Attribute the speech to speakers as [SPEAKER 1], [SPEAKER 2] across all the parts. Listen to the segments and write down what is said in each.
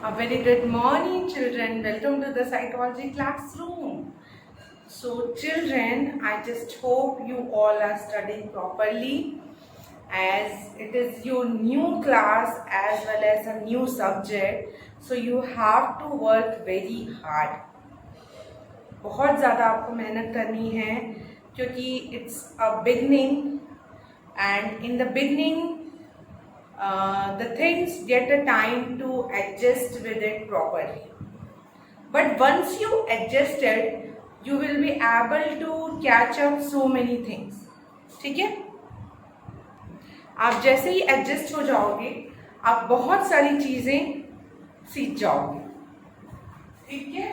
[SPEAKER 1] A very good morning, children. Welcome to the psychology classroom. So, children, I just hope you all are studying properly as it is your new class as well as a new subject. So, you have to work very hard. बहुत ज़्यादा आपको मेहनत करनी है क्योंकि it's a beginning and in the beginning the things get a time to adjust with it properly. But once you adjust it, you will be able to catch up so many things. ठीक है? आप जैसे ही adjust हो जाओगे आप बहुत सारी चीजें सीख जाओगे. ठीक है?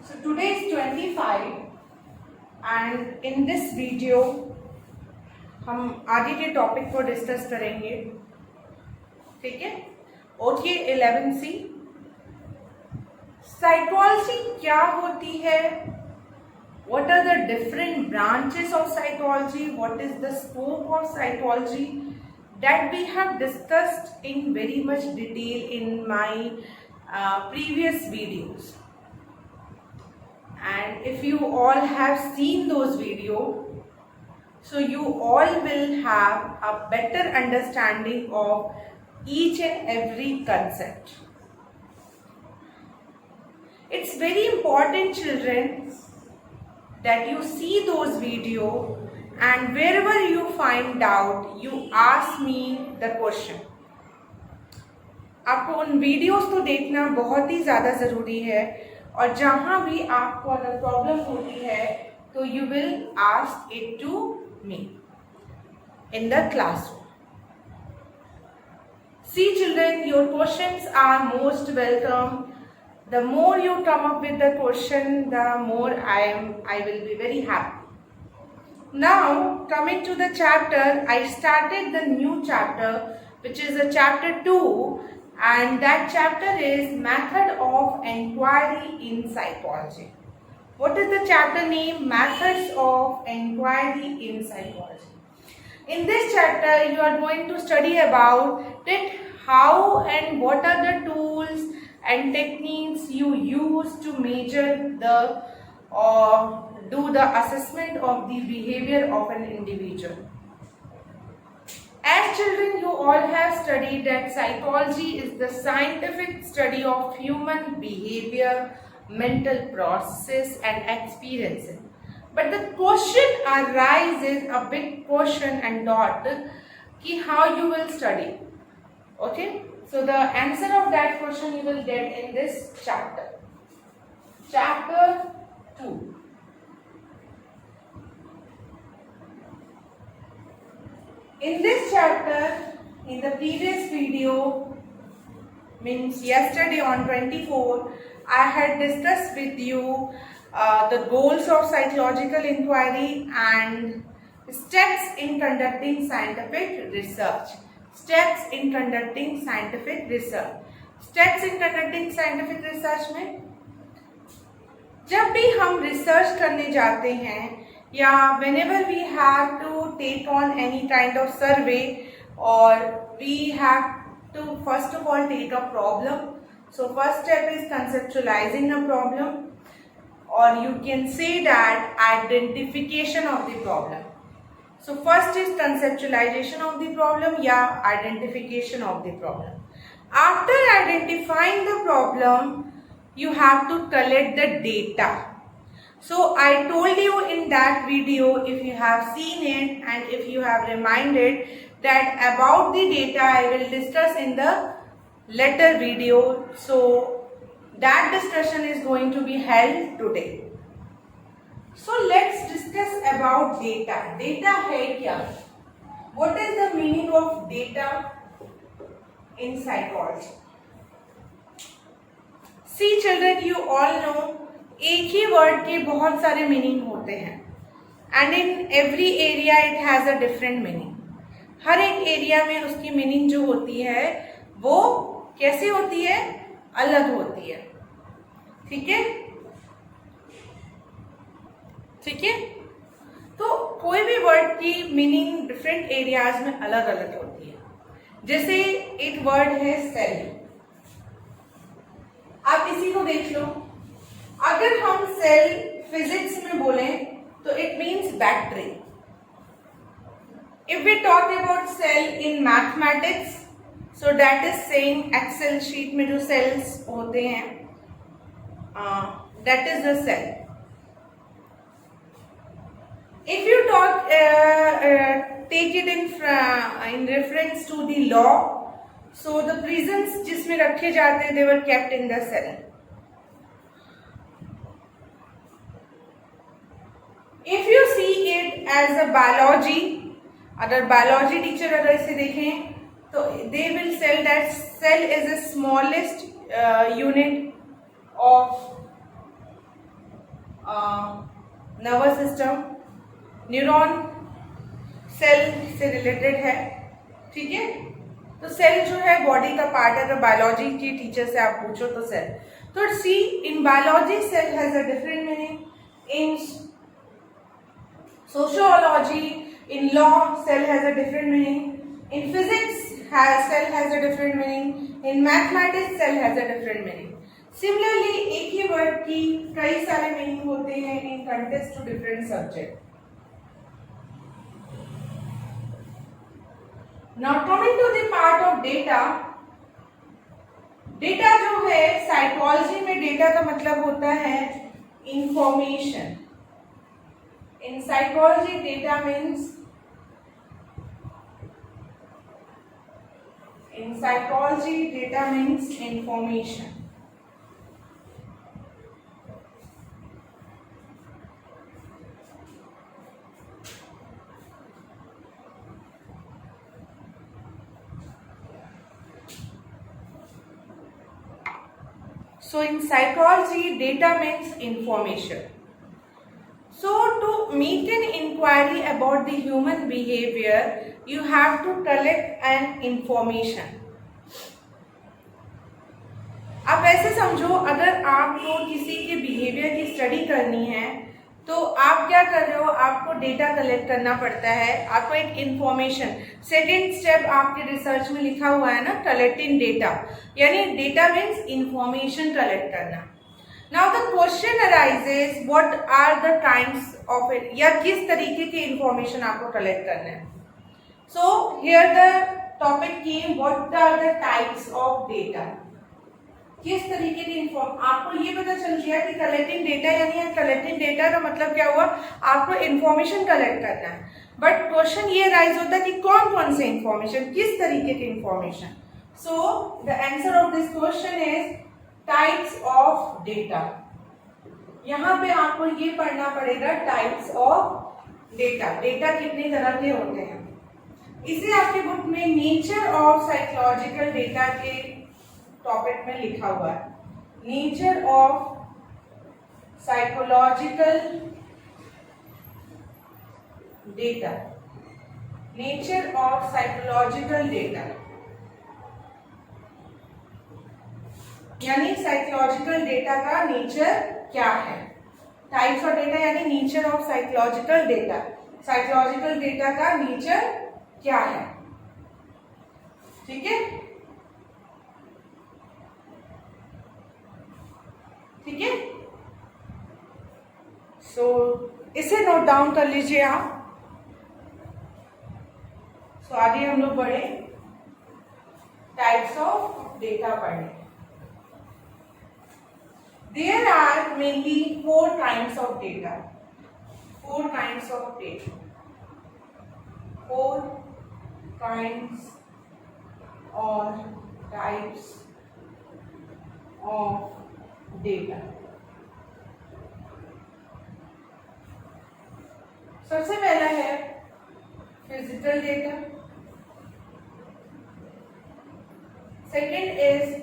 [SPEAKER 1] So today is 25 and in this video हम आगे के टॉपिक को डिस्कस करेंगे. ठीक है? ओके 11C साइकोलॉजी क्या होती है, what are the different branches of psychology, what is the scope of psychology, that we have discussed in very much detail in my previous videos. And if you all have seen those videos, so you all will have a better understanding of each and every concept. It's very important, children, that you see those videos and wherever you find doubt, you ask me the question. आपको उन videos को देखना बहुत ही ज़्यादा ज़रूरी है और जहाँ भी आपको अगर प्रॉब्लम होती है तो you will ask it to me in the classroom. See, children, your questions are most welcome. The more you come up with the question, the more I will be very happy. Now, coming to the chapter, I started the new chapter, which is a chapter 2, and that chapter is Method of Enquiry in Psychology. What is the chapter name? Methods of Enquiry in Psychology. In this chapter, you are going to study about that how and what are the tools and techniques you use to measure the or do the assessment of the behavior of an individual. As children, you all have studied that psychology is the scientific study of human behavior, mental processes and experiences. But the question arises, a big question and dot, ki how you will study. Okay? So the answer of that question you will get in this chapter. Chapter 2. In this chapter, in the previous video, means yesterday on 24, I had discussed with you the goals of psychological inquiry and steps in conducting scientific research. Steps in conducting scientific research. Steps in conducting scientific research में जब भी हम research करने जाते हैं या whenever we have to take on any kind of survey or we have to first of all take a problem. So first step is conceptualizing a problem, or you can say that identification of the problem. So first is conceptualization of the problem, yeah, identification of the problem. After identifying the problem, you have to collect the data. So I told you in that video, if you have seen it and if you have reminded that about the data I will discuss in the later video. So that discussion is going to be held today. So let's discuss about data. Data है क्या? What is the meaning of data in psychology? See, children, you all know एक ही word के बहुत सारे meaning होते हैं and in every area it has a different meaning. हर एक एरिया में उसकी मीनिंग जो होती है वो कैसे होती है? अलग होती है. ठीक है? ठीक है? तो कोई भी वर्ड की मीनिंग डिफरेंट एरियाज में अलग अलग होती है। जैसे एक वर्ड है सेल, आप इसी को देख लो। अगर हम सेल फिजिक्स में बोलें तो it means battery. If we talk about cell in mathematics, so that is saying Excel sheet में जो सेल्स होते हैं, that is the cell. If you talk, take it in reference to the law, so the prisons जिसमें रखे जाते they were kept in the cell. If you see it as a biology, अगर biology teacher अगर इसे देखें तो they will say that cell is the smallest unit of nervous system. Neuron cell से related है, ठीक है। तो सेल जो है बॉडी का पार्ट है। अगर बायोलॉजी की टीचर से आप पूछो तो सेल, तो see in biology cell has a different meaning, in sociology in law cell has a different meaning, in physics cell has a different meaning, in mathematics cell has a different meaning. Similarly एक ही word की कई सारे meaning होते हैं in context to different subject. Now coming to the part of data, data जो है psychology में डेटा का मतलब होता है information. In psychology data means, in psychology data means information. So in psychology, data means information. So to make an inquiry about the human behavior, you have to collect an information. आप ऐसे समझो, अगर आपको किसी के behaviour की study करनी है तो आप क्या कर रहे हो, आपको डेटा कलेक्ट करना पड़ता है, आपको एक इंफॉर्मेशन। सेकेंड स्टेप आपके रिसर्च में लिखा हुआ है ना, कलेक्टिंग डेटा, यानी डेटा मीन्स इंफॉर्मेशन कलेक्ट करना। Now the question arises, what are the kinds of it, या किस तरीके की इंफॉर्मेशन आपको कलेक्ट करना है। So here the topic came, what are the types of data, किस तरीके की आपको ये पता चल गया कि कलेक्टिंग डेटा, यानी कलेक्टिंग डेटा का मतलब क्या हुआ, आपको इंफॉर्मेशन कलेक्ट करना है। बट क्वेश्चन ये राइज होता है कि कौन कौन से इंफॉर्मेशन, किस तरीके की information. So the answer of this question is types of data. यहाँ पे आपको ये पढ़ना पड़ेगा टाइप्स ऑफ डेटा, डेटा कितने तरह के होते हैं। इसे आपके बुक में नेचर ऑफ साइकोलॉजिकल डेटा के टॉपिक में लिखा हुआ है, nature of psychological data, nature of psychological data, यानी साइकोलॉजिकल डेटा का नेचर क्या है। टाइप्स ऑफ डेटा यानी nature of psychological data, psychological data का नेचर क्या है, ठीक है, ठीक है। सो इसे नोट डाउन कर लीजिए आप। सो आगे हम लोग बढ़े, टाइप्स ऑफ डेटा पढ़े। There are mainly 4 kinds of data, 4 kinds of data, 4 kinds or types of data. सबसे पहला है physical data, second is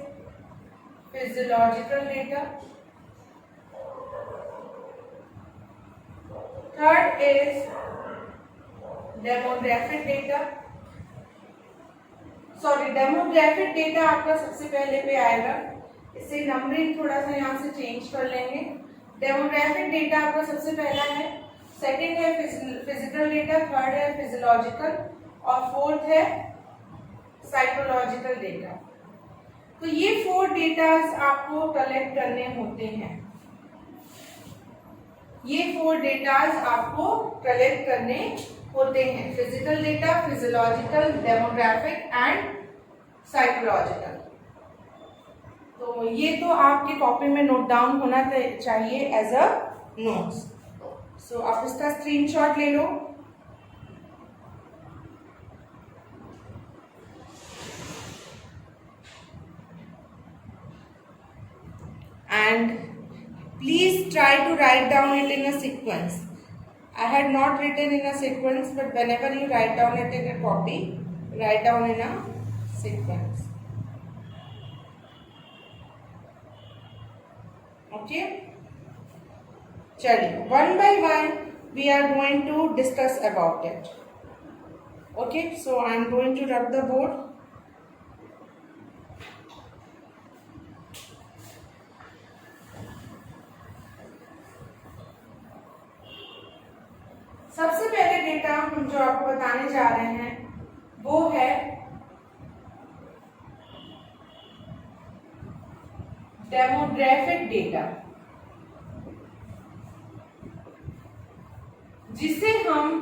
[SPEAKER 1] physiological data, third is demographic data. Sorry, demographic data आपका सबसे पहले पे आएगा, इसे नंबरिंग थोड़ा सा यहाँ से चेंज कर लेंगे। डेमोग्राफिक डेटा आपका सबसे पहला है, सेकेंड है फिजिकल डेटा, थर्ड है फिजियोलॉजिकल और फोर्थ है साइकोलॉजिकल डेटा। तो ये 4 डेटास आपको कलेक्ट करने होते हैं। ये 4 डेटास आपको कलेक्ट करने होते हैं, physical data, physiological, demographic and psychological. तो ये तो आपकी कॉपी में नोट डाउन होना चाहिए एज अ नोट्स। सो आप इसका स्क्रीनशॉट ले लो। And please try to write down it in a sequence. I had not written in a sequence, but whenever you write down it in a copy, write down in a sequence. Okay? चलिए, one by one we are going to discuss about it. Okay, so I am going to rub the board. सबसे पहले data हम जो आपको बताने जा रहे हैं वो है डेमोग्राफिक डेटा, जिसे हम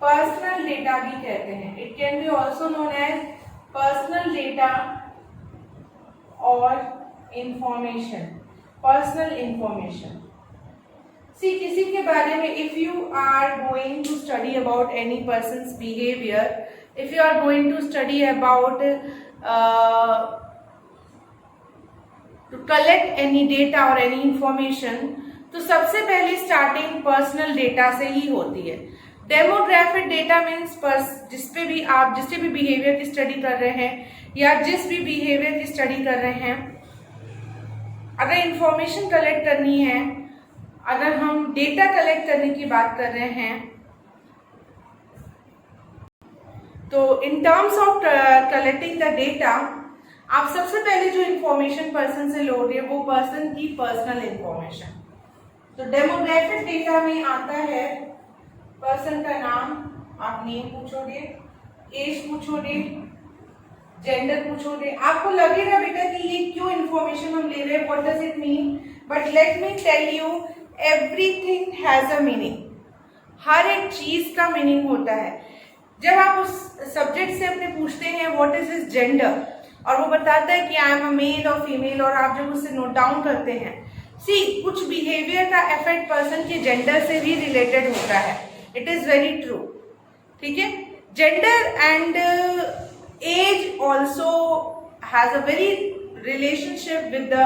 [SPEAKER 1] पर्सनल डेटा भी कहते हैं। It can be also known as personal data और इंफॉर्मेशन, पर्सनल इंफॉर्मेशन। किसी के बारे में, if you are going to study about any person's behaviour, if you are going to study about to collect any data और any information, तो सबसे पहले starting personal data से ही होती है। डेमोग्राफिक डेटा मीन्स जिसपे भी आप जिससे भी बिहेवियर की स्टडी कर रहे हैं या जिस भी बिहेवियर की स्टडी कर रहे हैं, अगर इंफॉर्मेशन कलेक्ट करनी है, अगर हम डेटा कलेक्ट करने की बात कर रहे हैं, तो in terms of collecting the data, आप सबसे पहले जो इंफॉर्मेशन पर्सन से लो रहे हैं वो पर्सन की पर्सनल इंफॉर्मेशन। तो डेमोग्राफिक डेटा में आता है पर्सन का नाम, आप नेम पूछोगे, एज पूछोगे, जेंडर पूछोगे। आपको लगेगा बेटा कि ये क्यों इंफॉर्मेशन हम ले रहे हैं, what does it mean, but let me tell you, everything has a meaning. हर एक चीज का मीनिंग होता है। जब आप उस सब्जेक्ट से अपने पूछते हैं व्हाट इज हिज जेंडर, और वो बताता है कि आई एम अ मेल और फीमेल, और आप जब उससे नोट डाउन करते हैं, कुछ बिहेवियर का इफेक्ट पर्सन के जेंडर से भी रिलेटेड होता है। इट इज वेरी ट्रू, ठीक है। Gender and age also has a very relationship with the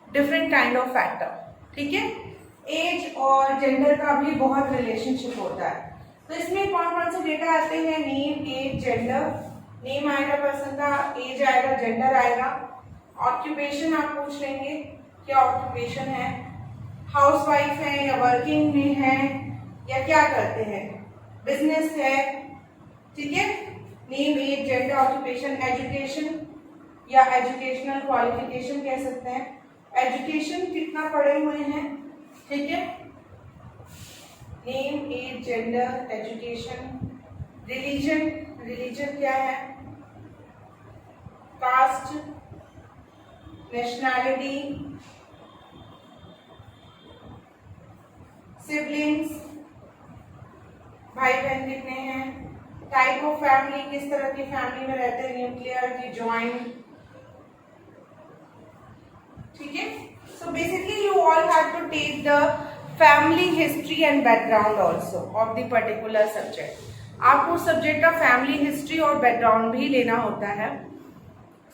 [SPEAKER 1] different kind of factor, ठीक है। एज और जेंडर का भी बहुत रिलेशनशिप होता है। तो इसमें कौन कौन से डेटा आते हैं, नेम, एज, जेंडर। नेम आएगा पर्सन का, एज आएगा, जेंडर आएगा। ऑक्यूपेशन आप पूछ लेंगे, क्या ऑक्यूपेशन है, हाउसवाइफ है या वर्किंग में है या क्या करते हैं, बिजनेस है, ठीक है। Name, age, gender, occupation. Education या एजुकेशनल क्वालिफिकेशन कह सकते हैं, एजुकेशन कितना पढ़े हुए हैं, ठीक है। Name, age, gender, education. Religion, religion क्या है, कास्ट, नेशनैलिटी, सिबलिंग्स, भाई बहन कितने हैं, टाइप ऑफ फैमिली, किस तरह की फैमिली में रहते हैं, न्यूक्लियर की ज्वाइंट, ठीक है। So basically you all have to take the family history and background also of the particular subject. आपको उस सब्जेक्ट का फैमिली हिस्ट्री और बैकग्राउंड भी लेना होता है।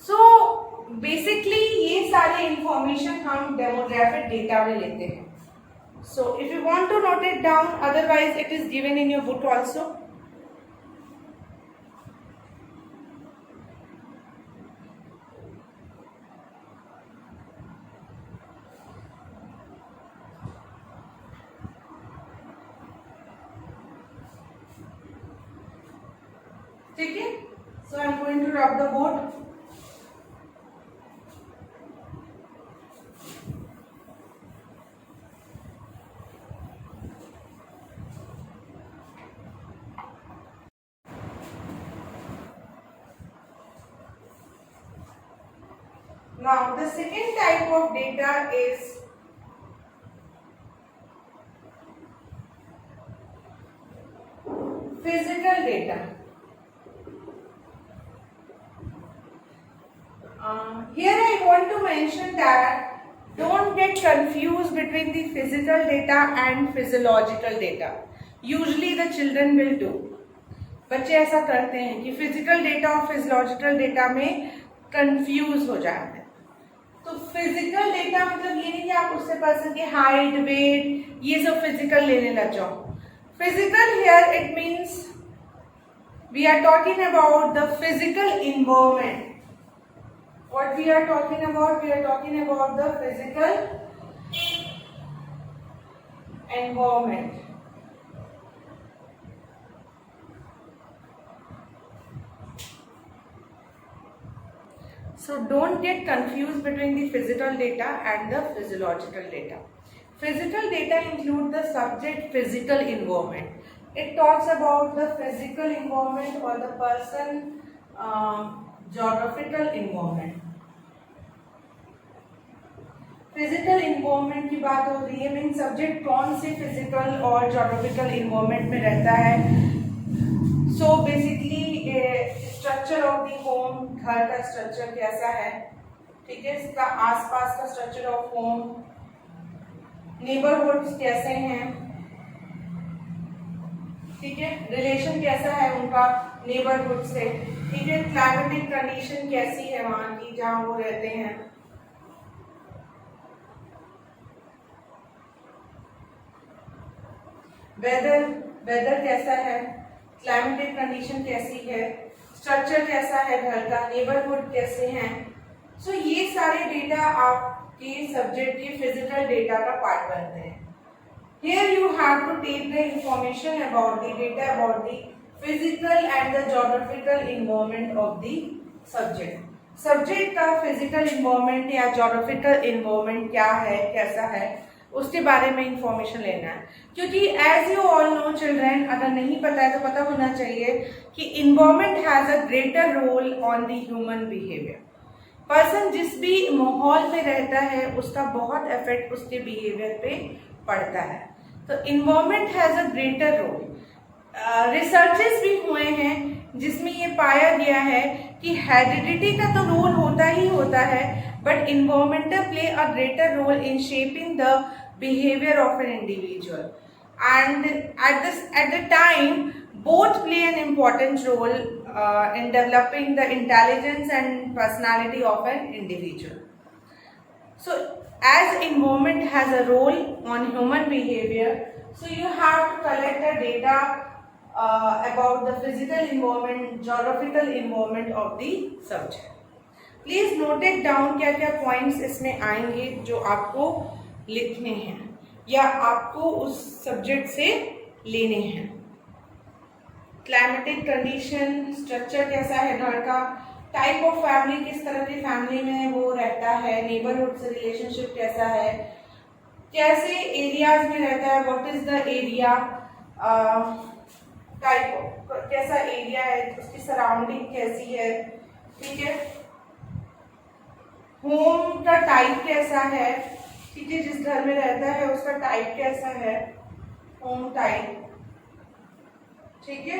[SPEAKER 1] सो बेसिकली ये सारे इंफॉर्मेशन हम डेमोग्राफिक डेटा में लेते हैं। So if you want to note it down, otherwise it is given in your book also. ठीक है। So I am going to rub the board. Now the second type of data is physical data. Here I want to mention that don't get confused between the physical data and physiological data. Usually the children will do. बच्चे ऐसा करते हैं कि physical data और physiological data में confuse हो जाते हैं। तो फिजिकल डेटा मतलब ये नहीं कि आप उससे पर्सन की हाइट, वेट, ये सब फिजिकल लेने लग जाओ। Physical here it means we are talking about the physical environment. What we are talking about? We are talking about the physical environment. So don't get confused between the physical data and the physiological data. Physical data include the subject physical environment. It talks about the physical environment or the person geographical environment. Physical environment की बात हो रही है, mean subject कौन से physical और geographical environment में रहता है। So basically structure of the home, घर का स्ट्रक्चर कैसा है, ठीक है, इसका आसपास का स्ट्रक्चर ऑफ होम, नेबरहुड्स कैसे हैं, ठीक है, रिलेशन कैसा है उनका नेबरहुड से, ठीक है, क्लाइमेटिक कंडीशन कैसी है वहां की जहां वो रहते हैं, वेदर कैसा है, क्लाइमेटिक कंडीशन कैसी है, स्ट्रक्चर कैसा है घर का, नेबरहुड कैसे हैं। सो ये सारे डेटा आपके सब्जेक्ट के फिजिकल डेटा का पार्ट बनते हैं। Here you have to take the information about the data about the physical and the geographical environment of the subject. Subject का फिजिकल इन्वायरमेंट या जोग्राफिकल इन्वायरमेंट क्या है, कैसा है, उसके बारे में इंफॉर्मेशन लेना है। क्योंकि as you all know children, अगर नहीं पता है तो पता होना चाहिए कि environment has a greater role on the human behaviour. Person जिस भी माहौल में रहता है उसका बहुत इफेक्ट उसके बिहेवियर पे पड़ता है। तो environment has a greater role. Researches भी हुए हैं जिसमें ये पाया गया है कि हेरिडिटी का तो रोल होता ही होता है, but environmental play a greater role in shaping the behavior of an individual, and at the time both play an important role in developing the intelligence and personality of an individual. So as environment has a role on human behavior, so you have to collect the data about the physical environment, geographical environment of the subject. Please note it down, क्या क्या points इसमें आएंगे जो आपको लिखने हैं या आपको उस सब्जेक्ट से लेने हैं। क्लाइमेटिक कंडीशन, स्ट्रक्चर कैसा है घर का, टाइप ऑफ फैमिली, किस तरह की फैमिली में वो रहता है, नेबरहुड से रिलेशनशिप कैसा है, कैसे एरियाज में रहता है, what is the area, type कैसा एरिया है, उसकी सराउंडिंग कैसी है, ठीक है, होम का टाइप कैसा है, ठीक है, जिस घर में रहता है उसका टाइप कैसा है, होम टाइप, ठीक है।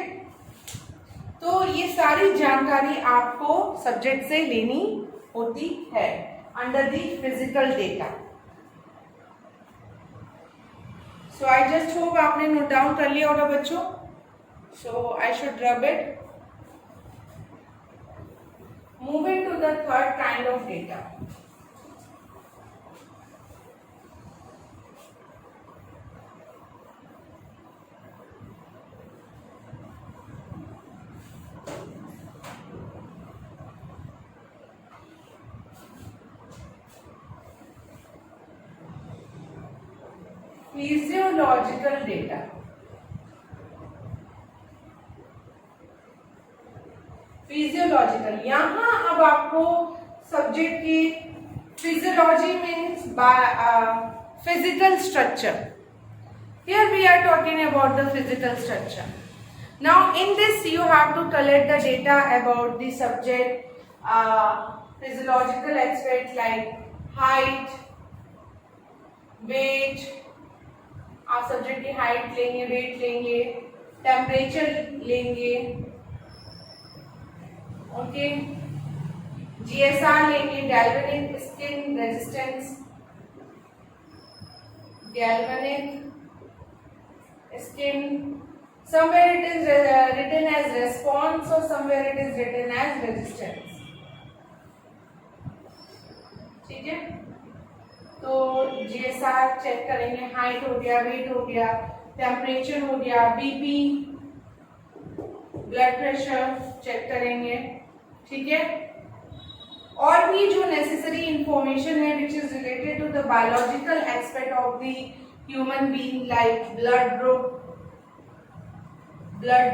[SPEAKER 1] तो ये सारी जानकारी आपको सब्जेक्ट से लेनी होती है under the physical data. So I just hope आपने नोट डाउन कर लिया होगा बच्चों। So I should rub it. Moving to the third kind of data. Physiological data. Physiological, यहाँ अब आपको सब्जेक्ट की physiology means physical structure. Here we are talking about the physical structure. Now in this you have to collect the data about the subject physiological aspects like height, weight, आप subject की height लेंगे, wait लेंगे, temperature लेंगे, okay, GSR लेंगे, galvanic skin resistance, galvanic skin, somewhere it is written as response or somewhere it is written as resistance. ठीक है, तो GSR check करेंगे, हाइट हो गया, वेट हो गया, टेम्परेचर हो गया, BP, ब्लड प्रेशर चेक करेंगे, ठीक है, और भी जो नेसेसरी इंफॉर्मेशन है which is related to the biological aspect of the human being like blood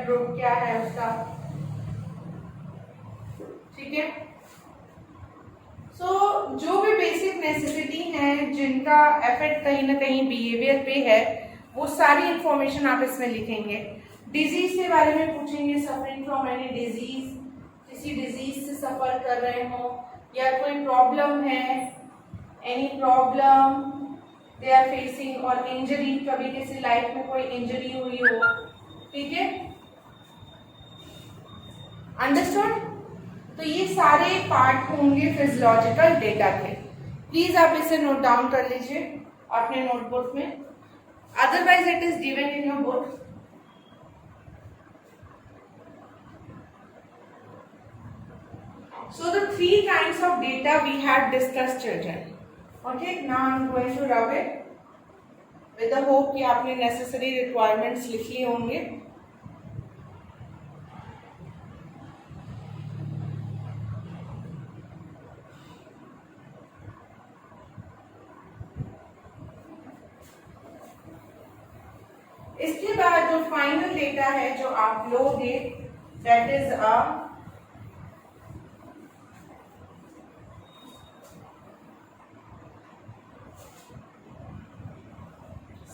[SPEAKER 1] group क्या है उसका, ठीक है। सो जो भी बेसिक नेसेसिटी हैं जिनका इफेक्ट कहीं ना कहीं बिहेवियर पे है, वो सारी इंफॉर्मेशन आप इसमें लिखेंगे। डिजीज के बारे में पूछेंगे, सफरिंग फ्रॉम एनी डिजीज, किसी डिजीज से सफर कर रहे हो या कोई प्रॉब्लम है, any problem they are facing, और इंजरी, कभी किसी लाइफ में कोई इंजरी हुई हो, ठीक है, अंडरस्टूड। तो ये सारे पार्ट होंगे फिजियोलॉजिकल डेटा के। प्लीज आप इसे नोट डाउन कर लीजिए अपने नोटबुक में, otherwise it is given in your book. So the three kinds of data we had discussed, children. Okay, now I am going to rub it with the hope कि आपने necessary requirements लिख लिए होंगे। इसके बाद जो final data है जो आप लोगे, that is a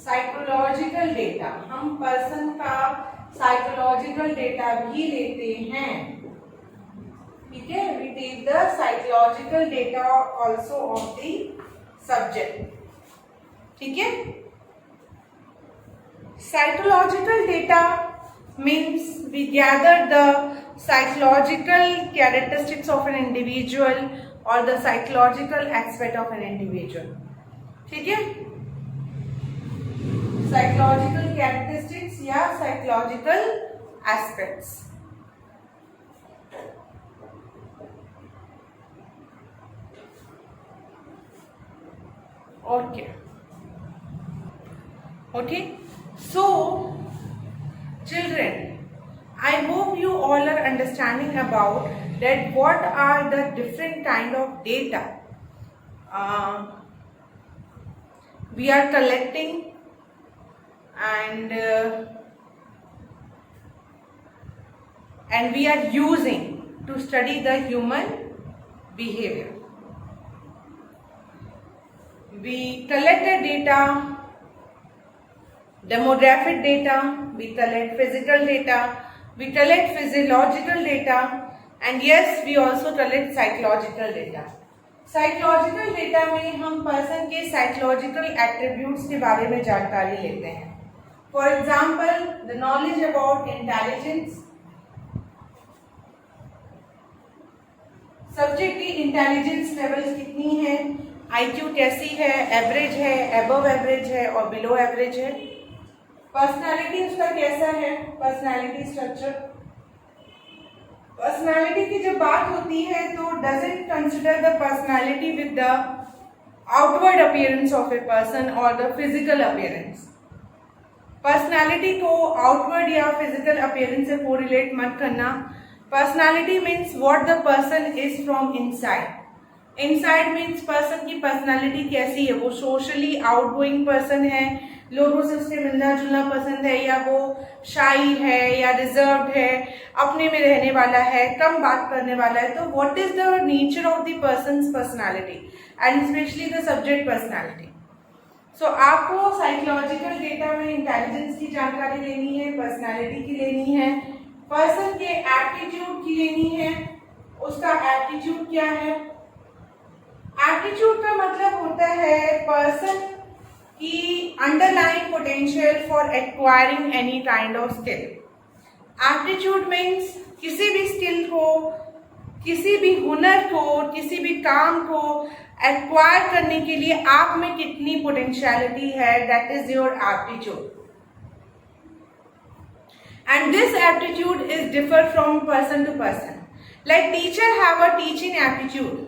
[SPEAKER 1] psychological data. हम पर्सन का साइकोलॉजिकल डेटा भी लेते हैं, ठीक है, we take the psychological data also of the subject, ठीक है। Psychological data means we gather the psychological characteristics of an individual और the psychological aspect of an individual, ठीक है, साइकोलॉजिकल कैरेक्टरिस्टिक्स या psychological aspects. Okay, so children, I hope you all are understanding about that what are the different kind of data we are collecting and we are using to study the human behavior. We collect the data, demographic data, we collect physical data, we collect physiological data, and yes, we also collect psychological data. Psychological data में हम person के psychological attributes के बारे में जानकारी लेते हैं। For example, the knowledge about intelligence, subject की इंटेलिजेंस लेवल कितनी है, आईक्यू कैसी है, एवरेज है, अबव एवरेज है और बिलो एवरेज है। पर्सनालिटी उसका कैसा है, पर्सनालिटी स्ट्रक्चर। पर्सनालिटी की जब बात होती है तो doesn't consider the personality with the outward appearance of a person और द फिजिकल अपीयरेंस। पर्सनालिटी को आउटवर्ड या फिजिकल अपीयरेंस से कोरिलेट मत करना। Personality means what the person is from inside. Inside means person की पर्सनालिटी कैसी है, वो सोशली आउटगोइंग पर्सन है, लोगों से उससे मिलना जुलना पसंद है, या वो शाई है या रिजर्व्ड है, अपने में रहने वाला है, कम बात करने वाला है। तो what is the nature of the person's personality and specially the subject personality. सो आपको साइकोलॉजिकल डेटा में इंटेलिजेंस की जानकारी लेनी है, पर्सनालिटी की लेनी है, पर्सन के एप्टीट्यूड की लेनी है, उसका एप्टीट्यूड क्या है, एप्टीट्यूड का मतलब होता है पर्सन की underlying potential for acquiring any kind of skill. Aptitude means किसी भी स्किल को, किसी भी हुनर को, किसी भी काम को एक्वायर करने के लिए आप में कितनी पोटेंशियलिटी है, that is your aptitude. And this aptitude is differ from person to person. Like teacher have a teaching aptitude,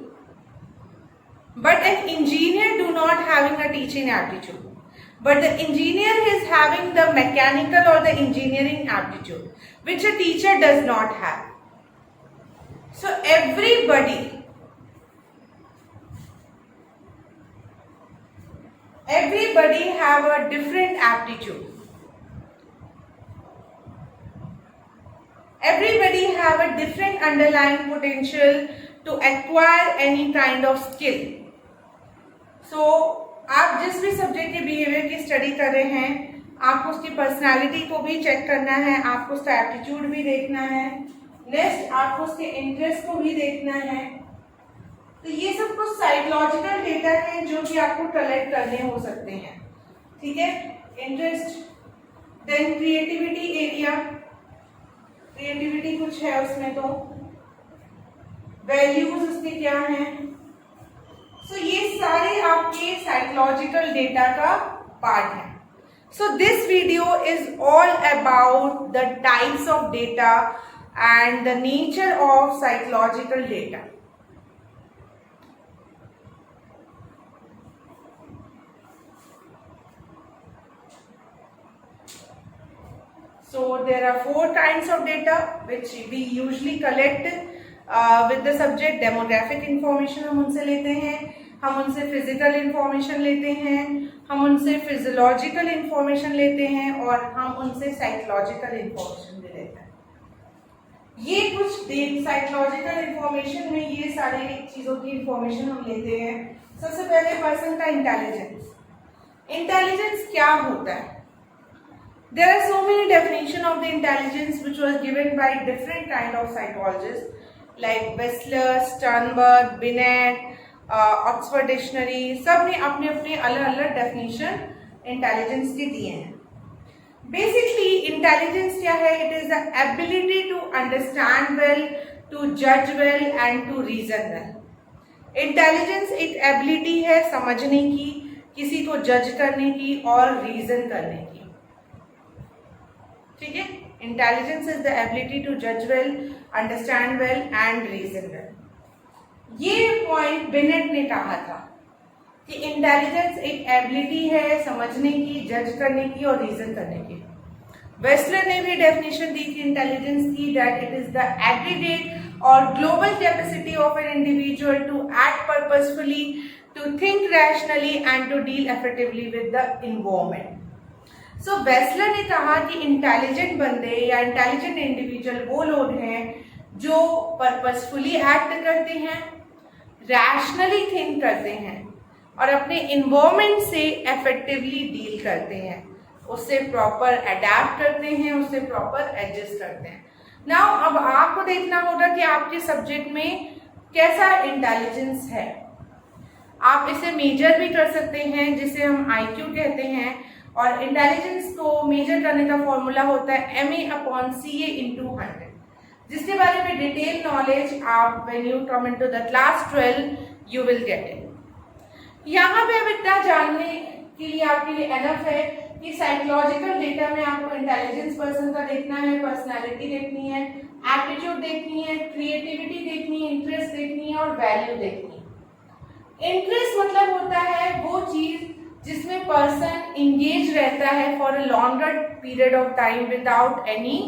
[SPEAKER 1] but an engineer do not having a teaching aptitude. But the engineer is having the mechanical or the engineering aptitude, which a teacher does not have. So everybody have a different aptitude. Everybody have a different underlying potential to acquire any kind of skill. So, आप जिस भी subject के behaviour की study कर रहे हैं, आपको उसकी पर्सनालिटी को भी चेक करना है, आपको उसका एप्टीट्यूड भी देखना है, नेक्स्ट आपको उसके इंटरेस्ट को भी देखना है। तो ये सब कुछ साइकोलॉजिकल डेटा है जो कि आपको कलेक्ट करने हो सकते हैं, ठीक है। Interest, then creativity area, creativity कुछ है उसमें, तो वैल्यूज उसके क्या हैं। सो ये सारे आपके साइकोलॉजिकल डेटा का पार्ट है। So this video is all about the types of data and the nature of psychological data. So there are 4 kinds of data which we usually collect with the subject. Demographic information हम उनसे लेते हैं, हम उनसे physical information लेते हैं, हम उनसे physiological information लेते हैं और हम उनसे psychological information भी लेते हैं। ये कुछ psychological information में ये सारी चीज़ों की information हम लेते हैं। सबसे पहले पर्सन का इंटेलिजेंस। इंटेलिजेंस क्या होता है? There are so many definitions of the intelligence which was given by different kind of psychologists like Wessler, Sternberg, Binet, Oxford Dictionary, सब ने अपने अपने अलग अलग definition intelligence के दिए हैं। Basically intelligence क्या है? It is the ability to understand well, to judge well and to reason well. Intelligence एक ability है समझने की, किसी को जज करने की और reason करने की, ठीक है। Intelligence is the ability to जज well, understand well and reason well. ये पॉइंट बिनेट ने कहा था कि इंटेलिजेंस एक एबिलिटी है समझने की, जज करने की और रीजन करने की। वेस्लर ने भी डेफिनेशन दी थी इंटेलिजेंस की, that it is the aggregate और global capacity of an individual to act purposefully, to think rationally and to deal effectively with the environment. सो वेस्लर ने कहा कि इंटेलिजेंट बंदे या इंटेलिजेंट इंडिविजुअल वो लोग हैं जो पर्पसफुली एक्ट करते हैं, रैशनली थिंक करते हैं और अपने इन्वायरमेंट से इफेक्टिवली डील करते हैं, उससे प्रॉपर अडेप्ट करते हैं, उससे प्रॉपर एडजस्ट करते हैं। नाउ अब आपको देखना होगा कि आपके सब्जेक्ट में कैसा इंटेलिजेंस है। आप इसे मेजर भी कर सकते हैं, जिसे हम IQ कहते हैं, और इंटेलिजेंस को मेजर करने का फॉर्मूला होता है MA/CA/100, जिसके बारे में डिटेल नॉलेज आप when you come into the class 12 you will get it. यहाँ पे अब इतना जानने के लिए आपके लिए एनफ है कि साइकोलॉजिकल डेटा में आपको इंटेलिजेंस पर्सन का देखना है, पर्सनैलिटी देखनी है, एप्टीट्यूड देखनी है, क्रिएटिविटी देखनी है, इंटरेस्ट देखनी है और वैल्यू देखनी है। इंटरेस्ट मतलब होता है वो चीज जिसमें पर्सन इंगेज रहता है for a longer period of time without any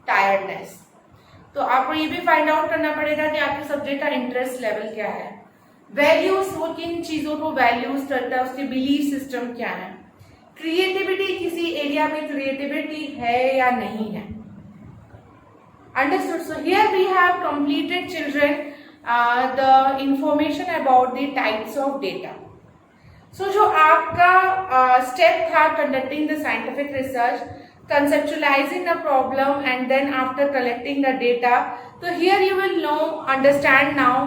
[SPEAKER 1] tiredness. तो आपको ये भी फाइंड आउट करना पड़ेगा कि आपके सब्जेक्ट का इंटरेस्ट लेवल क्या है। वैल्यूज, वो किन चीजों को वैल्यूज करता है, उसके बिलीफ सिस्टम क्या है। क्रिएटिविटी, किसी एरिया में क्रिएटिविटी है या नहीं है। Understood? So here we have completed children the information about the types of data. सो जो आपका स्टेप था conducting the scientific research, conceptualizing the problem and then after collecting the data, so here you will know, understand now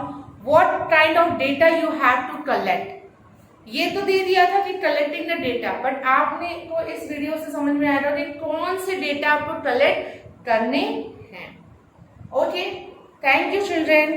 [SPEAKER 1] what kind of data you have to collect. ये तो दे दिया था कि collecting the data, but आपने तो इस video से समझ में आ रहा है कि कौन से डेटा आपको कलेक्ट करने हैं. Okay, thank you children.